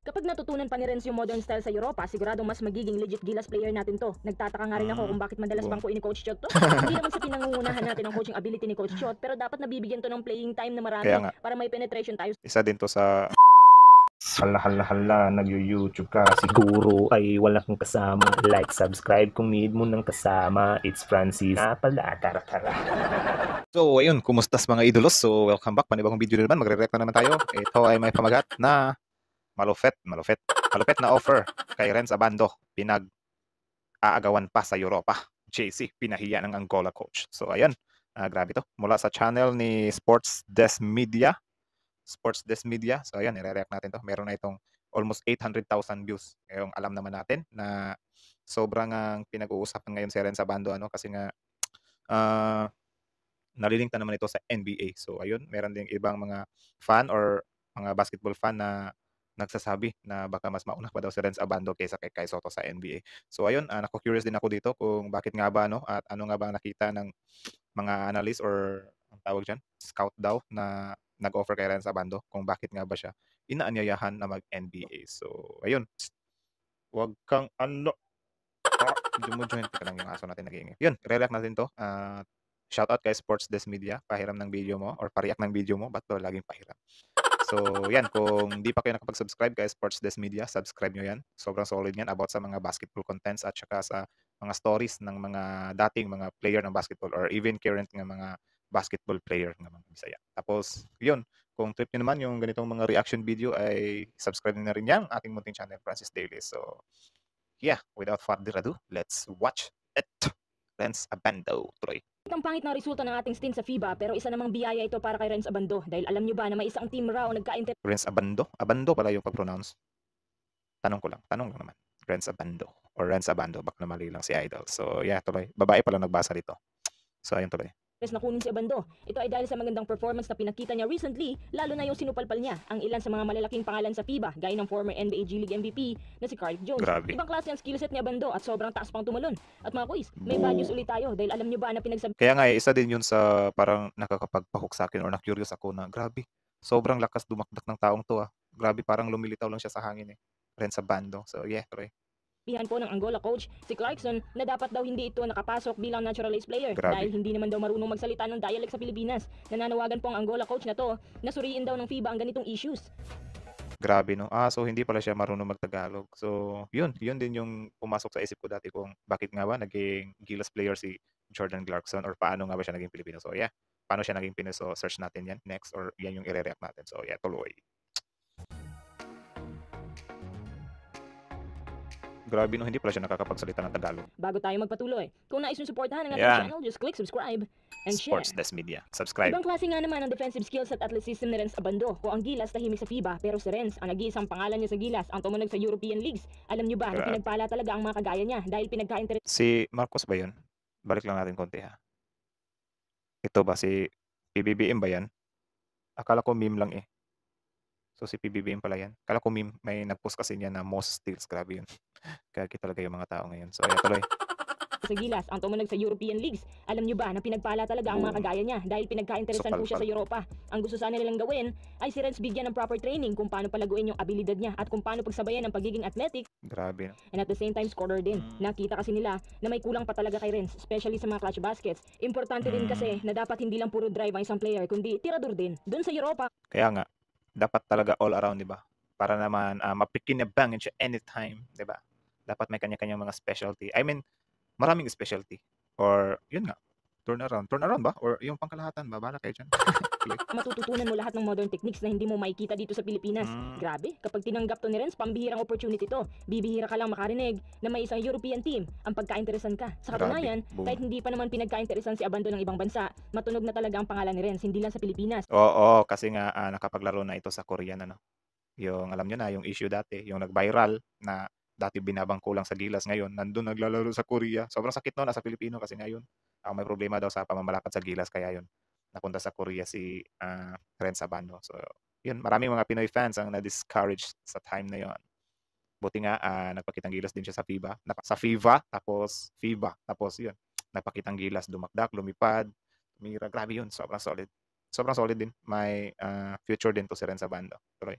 Kapag natutunan pa ni Renz yung modern style sa Europa, siguradong mas magiging legit Gilas player natin to. Nagtataka nga rin ako kung bakit madalas Boom. bangkuin ni Coach Chot to. Hindi naman sa pinangungunahan natin ang coaching ability ni Coach Chot, pero dapat nabibigyan to ng playing time na Kaya marami nga, para may penetration tayo. isa din to sa Hala hala hala, nag-YouTube ka. Siguro ay wala kang kasama. Like, subscribe kung need mo ng kasama. It's Francis. Pala, tara. So, ayun, kumustas mga idolos? So, welcome back. Panibagong video na naman. Magre-react na naman tayo. Ito ay may pamagat na malupit na offer kay Renz Abando. Pinag-aagawan pa sa Europa. JC, pinahiya ng Angola coach. So, ayun. Grabe to. Mula sa channel ni Sports Desk Media. So, ayun, i-react natin to. Meron na itong almost 800,000 views. Ngayong alam naman natin na sobrang ang pinag-uusapan ngayon si Renz Abando. Kasi nga, nalilinktan naman ito sa NBA. So ayun, meron ding ibang mga fan or mga basketball fan na nagsasabi na baka mas mauna pa daw si Renz Abando kaysa kay Kai Sotto sa NBA. So ayun, naku-curious din ako dito kung bakit nga ba at ano nga ba ang nakita ng mga analyst or ang tawag diyan, scout daw na nag-offer kay Renz Abando kung bakit nga ba siya inaanyayahan na mag-NBA. So ayun, wag kang join ka lang yung aso natin nag-iingay. Yun, re-react natin to. Shoutout kay Sports Desk Media. Pahiram ng video mo or pariak ng video mo. Ba't to laging pahiram? So, yan. Kung di pa kayo nakapag-subscribe kay Sports Desk Media, subscribe nyo yan. Sobrang solid yan about sa mga basketball contents at saka sa mga stories ng mga dating mga player ng basketball or even current ng mga basketball player ng mga Bisaya. Tapos, yun. Kung trip nyo naman yung ganitong mga reaction video ay subscribe nyo na rin yan ating munting channel, Francis Daily. So, yeah, without further ado, let's watch it. Renz Abando, Troy. Ang pangit na resulta ng ating stint sa FIBA, pero isa namang biyaya ito para kay Renz Abando dahil alam nyo ba na may isang team raw nagka-inter Renz Abando? Abando pala yung pag-pronounce. Tanong lang naman. Renz Abando or Renz Abando, baka na mali lang si Idol. So yeah, tuloy. Babae pala nagbasa dito. So ayun tuloy. na kunin si Abando. Ito ay dahil sa magandang performance na pinakita niya recently, lalo na yung sinupalpal niya ang ilan sa mga malalaking pangalan sa FIBA, gaya ng former NBA G League MVP na si Carl Jones. Grabe. Ibang klase ang skillset ni Abando at sobrang taas pang tumalon. At mga quiz, may bad news ulit tayo dahil alam niyo ba na pinagsabi Kaya nga isa din yun sa parang nakakapagpahok sa akin or na-curious ako na grabe. Sobrang lakas dumakdak ng taong to. Grabe, parang lumilitaw lang siya sa hangin eh. Renz Abando. So yeah, Troy. Bihan po ng Angola coach, si Clarkson, na dapat daw hindi ito nakapasok bilang naturalized player. Grabe. Dahil hindi naman daw marunong magsalita ng dialect sa Pilipinas. Nananawagan po ang Angola coach na to na suriin daw ng FIBA ang ganitong issues. Grabe, no? So hindi pala siya marunong magtagalog. So yun din yung pumasok sa isip ko dati kung bakit nga ba naging Gilas player si Jordan Clarkson or paano nga ba siya naging Pilipino. So yeah, paano siya naging Pinoy? So search natin yan next or yan yung i-react natin. So yeah, tuloy. Grabe, no, hindi pala siya nakakapagsalita ng Tagalog. Bago tayo magpatuloy, kung nais yung supportahan ng ating Ayan. channel, just click subscribe and share. Sports Desk Media. Subscribe. Ibang klase nga naman ang defensive skills at athleticism ni Renz Abando. Kung ang Gilas tahimik sa FIBA, pero si Renz, ang nag-iisang pangalan niya sa Gilas, ang tumunog sa European Leagues. Alam niyo ba na Grabe. pinagpala talaga ang mga kagaya niya dahil pinagka-interes Si Marcos ba yun? Balik lang natin konti ha. Ito ba si PBBM ba yan? Akala ko meme lang eh. So si PBBM pala yan. Akala ko meme, may nag-post kasi niya na most steals. Grabe yun. Kaya talaga yung mga tao ngayon. So yeah, tuloy. sa Gilas, ang tumunog sa European Leagues. Alam niyo ba na pinagpala talaga ang mga kagaya niya dahil pinagka-interesan po siya sa Europa. Ang gusto sana nilang gawin ay si Renz bigyan ng proper training kung paano palaguin yung abilidad niya at kung paano pagsabayan ang pagiging athletic Grabe. and at the same time scorer din. Nakita kasi nila na may kulang pa talaga kay Renz, especially sa mga clutch baskets. Importante din kasi na dapat hindi lang puro drive ang isang player, kundi tirador din. Doon sa Europa, Kaya nga, dapat talaga all around, di ba? Para naman mapikinabang siya anytime, di ba? Dapat may kanya-kanyang mga specialty. I mean, maraming specialty. Or, yun nga, turn around. Turn around ba? Or yung pangkalahatan ba? Bahala kayo dyan. matututunan mo lahat ng modern techniques na hindi mo makikita dito sa Pilipinas. Grabe, kapag tinanggap to ni Renz, pambihirang opportunity to. Bibihira ka lang makarinig na may isang European team ang pagka-interesan ka. Sa katunayan, Boom. kahit hindi pa naman pinagka-interesan si Abando ng ibang bansa, matunog na talaga ang pangalan ni Renz, hindi lang sa Pilipinas. Oo, kasi nga nakapaglaro na ito sa Korean, ano. Yung alam nyo na, yung issue dati, yung nag-viral na dati binabangko lang sa Gilas, ngayon nandun naglalaro sa Korea. Sobrang sakit no, nasa Pilipino kasi ngayon may problema daw sa pamamalakad sa Gilas, kaya yun napunta sa Korea si Renz Abando. So yun, maraming mga Pinoy fans ang na-discourage sa time na yon. Buti nga nagpakitang gilas din siya sa FIBA, sa FIBA, tapos yun, nagpakitang gilas, dumakdak, lumipad, tumira. Grabe yun, sobrang solid din. May future din to si Renz Abando. Tuloy.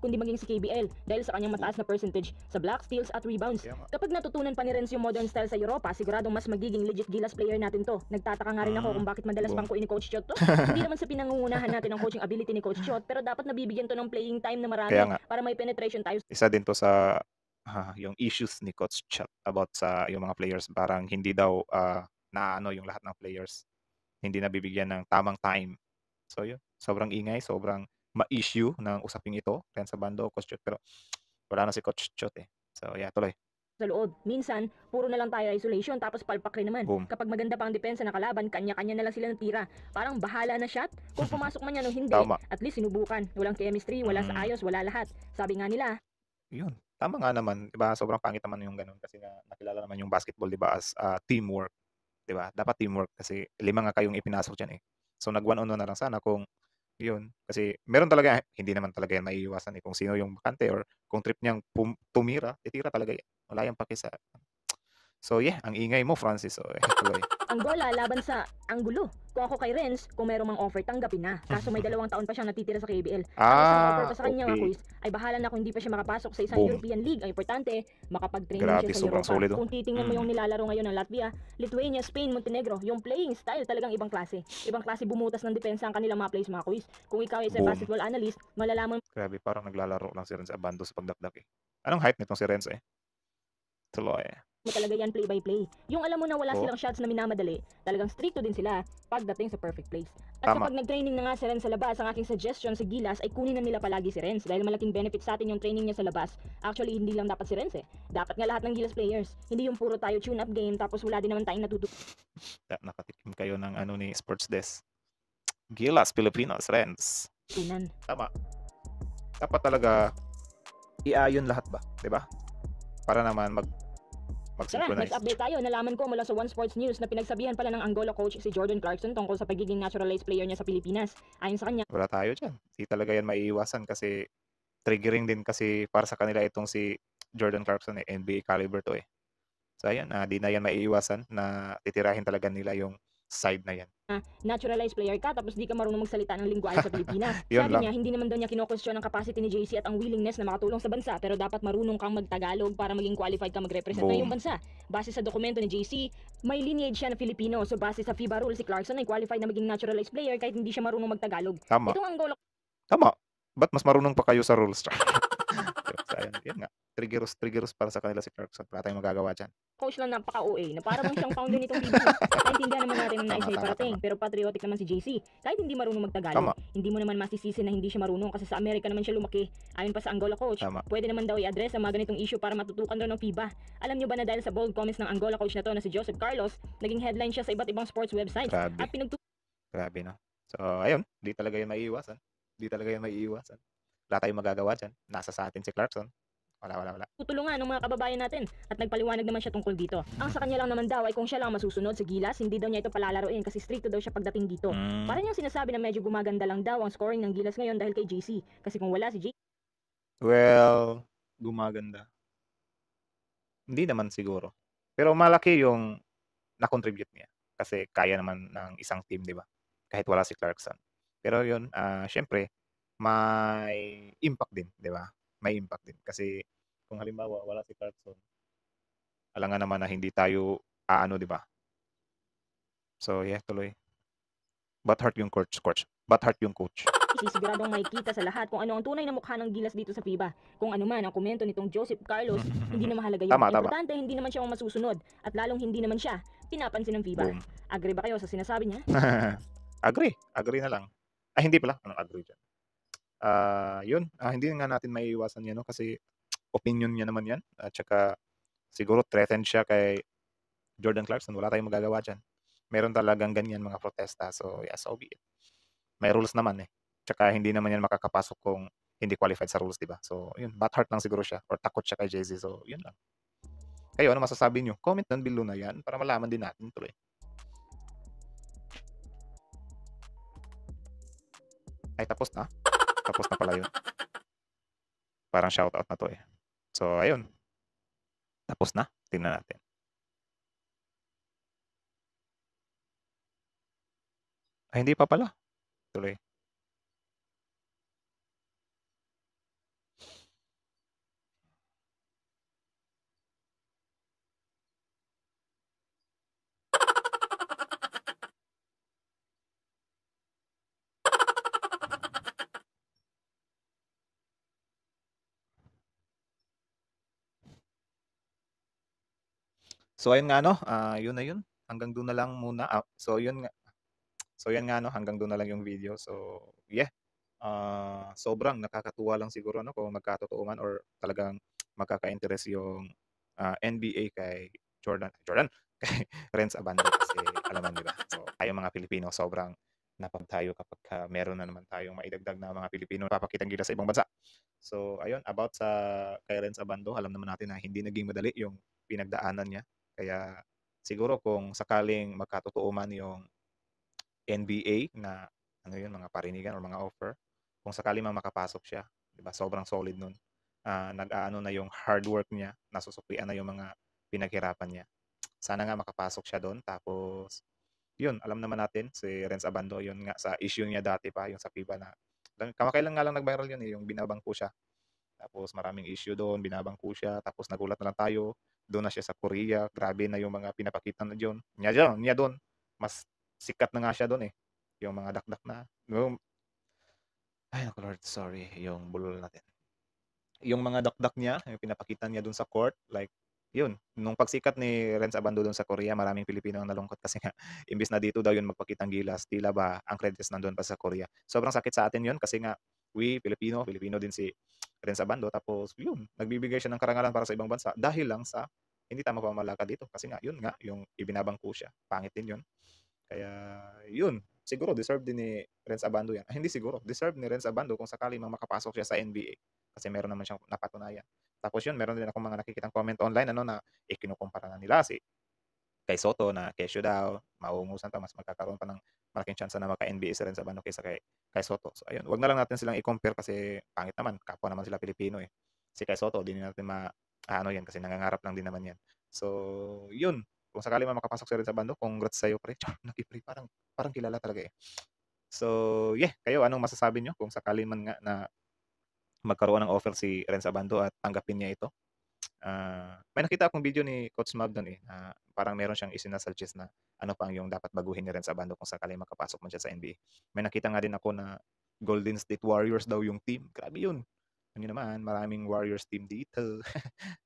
kundi maging si KBL dahil sa kanyang mataas na percentage sa block, steals at rebounds. Kaya nga. Kapag natutunan pa ni Renz yung modern style sa Europa, siguradong mas magiging legit Gilas player natin to. Nagtataka nga rin ako kung bakit madalas Boom. bangkuin ni Coach Chot to. Hindi naman sa pinangungunahan natin ang coaching ability ni Coach Chot, pero dapat nabibigyan to ng playing time na marami Kaya nga. para may penetration tayo Isa din to sa yung issues ni Coach Chat about sa yung mga players. Parang hindi daw naano yung lahat ng players. Hindi nabibigyan ng tamang time. So yun, sobrang ingay, sobrang ma-issue ng usaping ito. Kaya sa bando, Coach Chot. Pero wala na si Coach Chot eh. So yeah, tuloy. sa loob. Minsan, puro na lang tayo isolation tapos palpak rin naman. Boom. Kapag maganda pa ang depensa ng kalaban, kanya-kanya na lang sila ng tira. Parang bahala na shot. Kung pumasok man yan o hindi, Tama. at least sinubukan. Walang chemistry, wala sa ayos, wala lahat. Sabi nga nila, Yun. Tama nga naman, 'di ba? Sobrang pangit naman yung ganun kasi nga nakilala naman yung basketball, 'di ba, as teamwork, 'di ba? Dapat teamwork kasi 5 nga kayong ipinasok diyan eh. So nag 1-on-1 na lang sana kung yun. Kasi meron talaga, hindi naman talaga yan maiiwasan eh. Kung sino yung bakante or kung trip niyang tumira, titira talaga yan. Wala yung paki sa... So yeah, ang ingay mo, Francis. So, tuloy. ang bola laban sa anggulo. Kung ako kay Renz, kung merong mang offer, tanggapin na. Kaso may 2 taon pa siyang natitira sa KBL. Ang isang offer pa sa kanya nga, okay. quiz, ay bahala na kung hindi pa siya makapasok sa isang Boom. European League. Ang importante, makapag-training Grabe, siya sa sobrang Europa. solid, oh. Kung titingnan mo yung nilalaro ngayon ng Latvia, Lithuania, Spain, Montenegro, yung playing style talagang ibang klase. Ibang klase bumutas ng depensa ang kanilang mga plays, mga quiz. Kung ikaw ay isang Boom. basketball analyst, malalaman Grabe, parang naglalaro lang si Renz Abando sa pagdakdak eh. Anong height nitong si Renz eh? Tuloy. mo talaga yan play by play. Yung alam mo na wala Oo. silang shots na minamadali, talagang stricto din sila pagdating sa perfect plays. At Tama. kapag nag-training na nga si Renz sa labas, ang aking suggestion sa Gilas ay kunin na nila palagi si Renz dahil malaking benefit sa atin yung training niya sa labas. Actually, hindi lang dapat si Renz eh. Dapat nga lahat ng Gilas players. Hindi yung puro tayo tune-up game tapos wala din naman tayong Nakatikim kayo ng ano ni Sports Desk. Gilas, Pilipinas, Renz. natutunan. Tama. Dapat talaga iayon lahat ba? 'Di ba? Para naman Tara, mag-synchronize. next update tayo. Nalaman ko mula sa One Sports News na pinagsabihan pala ng Angola coach si Jordan Clarkson tungkol sa pagiging naturalized player niya sa Pilipinas. Ayon sa kanya, Wala tayo dyan. Di talaga yan maiiwasan kasi triggering din kasi para sa kanila itong si Jordan Clarkson eh. NBA caliber to eh. So ayan, di na yan maiiwasan na titirahin talaga nila yung side na yan. naturalized player ka tapos di ka marunong magsalita ng lingwahe sa Pilipinas. Yun Sabi lang. niya, hindi naman daw niya kino-question ang capacity ni JC at ang willingness na makatulong sa bansa pero dapat marunong kang magtagalog para maging qualified ka mag-represent na Boom. yung bansa. Base sa dokumento ni JC, may lineage siya na Filipino so base sa FIBA rule si Clarkson ay qualified na maging naturalized player kahit hindi siya marunong magtagalog. Tama. Itong Angola Tama. Ba't mas marunong pa kayo sa rules? So, ayan, yan nga. Triggerous para sa kanila si Clarkson. Wala tayong magagawa dyan. coach lang napaka-OA na para bang siyang founder nitong FIBA. Naintindihan naman natin ang nais ay Tama, parating pero patriotic naman si JC. Kahit hindi marunong magtagalog, Tama. hindi mo naman masisisi na hindi siya marunong kasi sa Amerika naman siya lumaki. Ayon pa sa Angola coach, Tama. pwede naman daw i-address ang mga ganitong issue para matutukan daw ng FIBA. Alam niyo ba na dahil sa bold comments ng Angola coach na to na si Joseph Carlos, naging headline siya sa iba't ibang sports websites Grabe. at Grabe no. So ayun, di talaga yan maiiwasan. Wala tayong magagawa dyan. Nasa sa atin si Clarkson. Wala. tutulungan ng mga kababayan natin at nagpaliwanag naman siya tungkol dito. Ang sa kanya lang naman daw ay kung siya lang masusunod sa Gilas, hindi daw niya ito palalaroin kasi stricto daw siya pagdating dito. Para niyang sinasabi na medyo gumaganda lang daw ang scoring ng Gilas ngayon dahil kay JC. Kasi kung wala si JC, Well, gumaganda. Hindi naman siguro. Pero malaki yung na-contribute niya. Kasi kaya naman ng isang team, di ba? Kahit wala si Clarkson. Pero yun, syempre, may impact din, di ba? May impact din. Kasi kung halimbawa wala si Clarkson, alangan naman na hindi tayo di ba? So yeah, tuloy. But heart yung coach. But heart yung coach. siguradong makikita sa lahat kung ano ang tunay na mukha ng Gilas dito sa FIBA. Kung ano man ang komento nitong Joseph Carlos, hindi na mahalaga yun. Tama. Importante, hindi naman siya ang masusunod at lalong hindi naman siya pinapansin ng FIBA. Boom. Agree ba kayo sa sinasabi niya? Agree na lang. Hindi pala. Anong agree dyan? Yun. Hindi nga natin maiiwasan yan, no? Kasi opinion niya naman yan. At saka siguro threatened siya kay Jordan Clarkson. Wala tayong magagawa dyan. Meron talagang ganyan mga protesta. So, yeah, so be it. May rules naman eh. Tsaka hindi naman yan makakapasok kung hindi qualified sa rules, di ba? So, yun. Bad heart lang siguro siya. Or takot siya kay Jay-Z. So, yun lang. Kayo, ano masasabi nyo? Comment down below na yan para malaman din natin tuloy. Ay, tapos na. Tapos na pala yun. Parang shoutout na to eh. So, ayun. Tapos na. Tingnan natin. Hindi pa pala. Tuloy. So ayun nga ano, yun na yun. Hanggang doon na lang muna. So yan nga no, hanggang doon na lang yung video. So yeah, sobrang nakakatuwa lang siguro no kung magkatotoo man or talagang magkaka-interest yung NBA kay Jordan kay Renz Abando kasi alaman di ba? So tayo mga Pilipino sobrang napag tayo kapag meron na naman tayong maidagdag na mga Pilipino papakitang gilas sa ibang bansa. So ayun, about sa kay Renz Abando, alam naman natin na hindi naging madali yung pinagdaanan niya. Kaya siguro kung sakaling magkatotoo man yung NBA na ano yun, mga parinigan or mga offer, kung sakali mang makapasok siya, 'di ba? Sobrang solid nun. Nag-aano na yung hard work niya, nasusuklian na yung mga pinaghirapan niya. Sana nga makapasok siya doon tapos yun, alam naman natin si Renz Abando, yun nga sa issue niya dati pa yung sa FIBA na kamakailan nga lang nag-viral yun yung binabangko siya. Tapos maraming issue doon, binabangko siya, tapos nagulat na lang tayo, doon na siya sa Korea, grabe na yung mga pinapakita na diyon. Niya doon, mas sikat na nga siya doon eh. Yung mga dakdak na. Ay, naku Lord, sorry, yung bulol natin. Yung mga dakdak niya, yung pinapakita niya doon sa court, like, yun, nung pagsikat ni Renz Abando doon sa Korea, maraming Pilipino ang nalungkot kasi nga, imbis na dito daw yun magpakitang gilas, tila ba ang credits nandun pa sa Korea. Sobrang sakit sa atin yun kasi nga, Filipino din si Renz Abando, tapos yun, nagbibigay siya ng karangalan para sa ibang bansa dahil lang sa hindi tama pamamalakad dito. Kasi nga, yun nga, yung ibinabangko siya, pangit din yun. Kaya, yun, siguro deserve din ni Renz Abando yan. Hindi siguro, deserve ni Renz Abando kung sakali mang makapasok siya sa NBA. Kasi meron naman siyang napatunayan. Tapos yun, meron din akong mga nakikitang comment online ano na kinukumpara na nila si kay Soto na kesyo daw, mauungusan to, mas magkakaroon pa ng malaking chance na maka-NBA si Renz Abando kaysa kay Soto. So ayun, wag na lang natin silang i-compare kasi pangit naman, kapwa naman sila Pilipino eh. Si kay Soto, di natin ano yan kasi nangangarap lang din naman yan. So, yun. Kung sakali man makapasok si Renz Abando, congrats sa'yo pre. Naki-pre, parang kilala talaga eh. So, yeah, kayo anong masasabi nyo kung sakali man nga na magkaroon ng offer si Renz Abando at tanggapin niya ito? May nakita akong video ni Coach Mab doon eh, na parang meron siyang isinasuggest na ano pang yung dapat baguhin ni Renz Abando kung sakaling makapasok man siya sa NBA. May nakita nga din ako na Golden State Warriors daw yung team. Grabe yun. Ano naman, maraming Warriors team dito.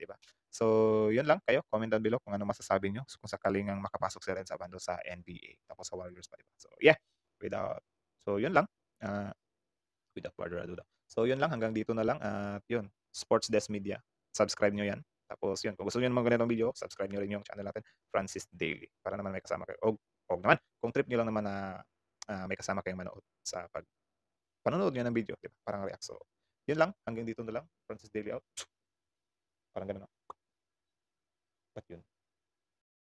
'Di ba? So, yun lang kayo. Comment down below kung ano masasabi nyo kung sakaling ang makapasok si Renz Abando sa NBA. Tapos sa Warriors pa, 'di ba? So, yeah. Without, so, yun lang. Ah, without further ado daw. So, yun lang. Hanggang dito na lang. At yun, Sports Desk Media. Subscribe nyo yan. Tapos yun, kung gusto nyo naman ganitong video, subscribe nyo rin yung channel natin, Francis Daily. Para naman may kasama kayo. O naman, kung trip nyo lang naman na may kasama kayong manood sa panonood nyo ng video, diba? Parang react. So, yun lang. Hanggang dito na lang. Francis Daily out. Parang ganun. Ba't yun?